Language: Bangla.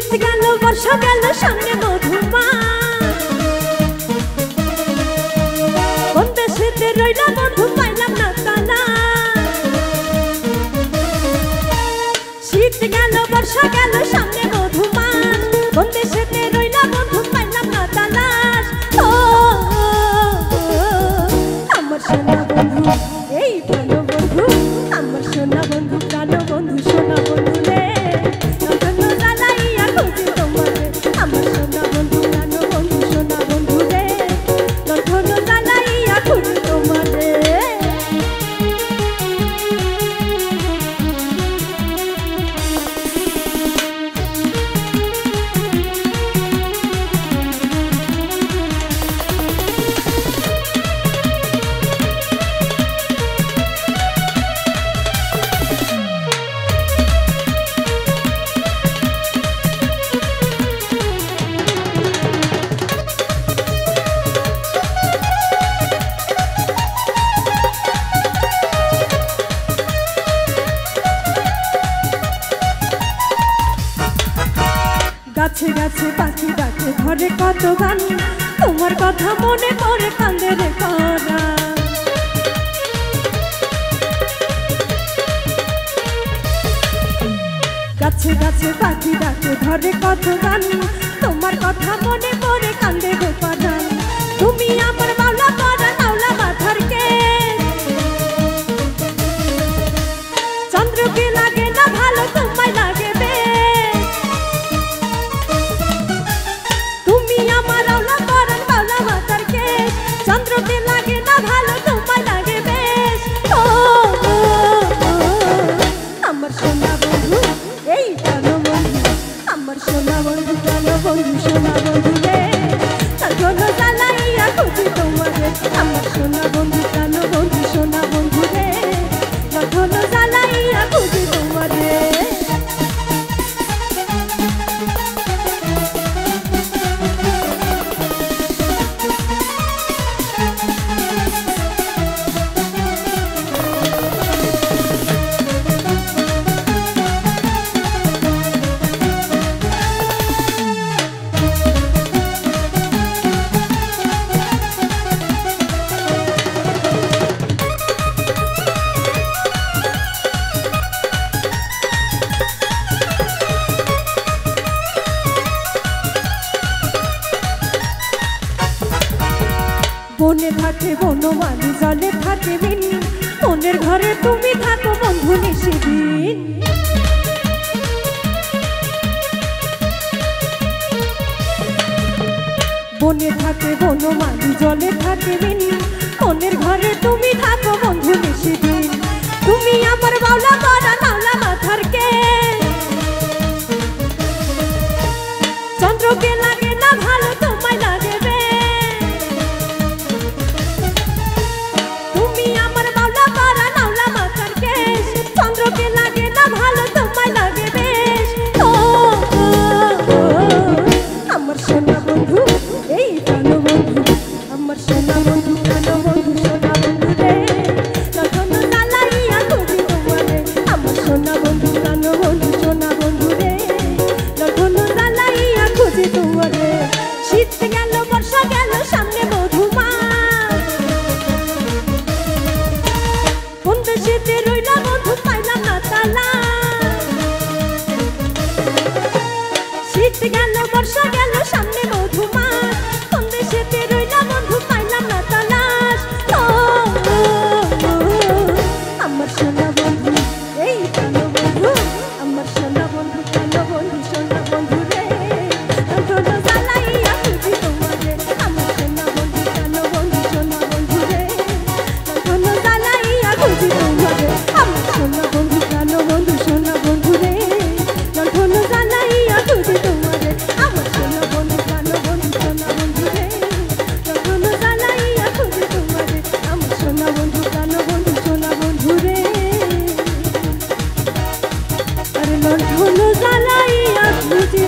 শীত গেল বর্ষা গেল সামনে মধুমাস কোন দেশেতে রইলা বন্ধু পাইলাম না তালাশ শীত গেল বর্ষা গেল সামনে মধুমাস কোন দেশেতে রইলা বন্ধু পাইলাম না তালাশ ও আমার সোনা বন্ধু এই প্রাণ বন্ধু আমার সোনা বন্ধু প্রাণ বন্ধু সোনা বন্ধু রে গাছে গাছে পাখি ডাকে ঘরে কত গান তোমার কথা মনে পড়ে কান্দে রে করা গাছে গাছে পাখি ডাকে ঘরে কত গান তোমার কথা মনে পড়ে কান্দে রে করা তুমি আমার বাউলা পরা নাওলা মাথার কে চন্দ্রকে লাগে না ভালো তোমায় লাগে চন্দ্রকে লাগে না ভালো তোমায় লাগে বেশ ও আমার সোনা বন্ধু এই প্রাণ বন্ধু আমার সোনা বন্ধু প্রাণ বন্ধু সোনা বন্ধু রে তার জন্য জ্বালাইয়া খুঁজি তোমারে আমার সোনা বন্ধু প্রাণ বন্ধু সোনা বন্ধু রে তার জন্য জ্বালাইয়া খুঁজি তোমারে বনে থাকে বনমালী জলে থাকে মিন মনের ঘরে তুমি থাকো বন্ধু নিশিদিন বনে থাকে বনমালী জলে থাকে মিন মনের ঘরে তুমি থাকো বন্ধু নিশিদিন তুমি আমার বাউলা করা নাওলা মাথার কে চন্দ্রকে লাগে না ভালো তোমায় লাগে চন্দ্রকে লাগে না ভালো তোমায় লাগে বেশ ও আমার সোনা বন্ধু এই প্রাণ বন্ধু আমার সোনা বন্ধু প্রাণ বন্ধু সোনা বন্ধু রে তখন জ্বালাইয়া খুঁজি তোমারে আমার সোনা বন্ধু প্রাণ বন্ধু সোনা বন্ধু রে তখন জ্বালাইয়া খুঁজি তোমারে শীত গেল বর্ষা গেল সামনে মধুমাস কোন দেশেতে রইলা বন্ধু পাইলাম না তালাশ শীত গেল বর্ষা গেল সামনে মধুমাস কোন দেশেতে রইলা বন্ধু পাইলাম না তালাশ ও আমার সোনা বন্ধু এই প্রাণ বন্ধু আমার সোনা বন্ধু প্রাণ বন্ধু সোনা বন্ধু রে তখন জ্বালাইয়া খুঁজি তোমারে আমার সোনা বন্ধু প্রাণ বন্ধু সোনা বন্ধু রে তখন জ্বালাইয়া খুঁজি তোমারে আমার সোনা বন্ধু প্রাণ বন্ধু সোনা বন্ধু রে তখন জ্বালাইয়া খুঁজি তোমারে আমার সোনা বন্ধু প্রাণ বন্ধু সোনা বন্ধু রে তখন জ্বালাইয়া খুঁজি তোমারে আমার সোনা বন্ধু প্রাণ বন্ধু সোনা বন্ধু রে আরে তখন জ্বালাইয়া খুঁজি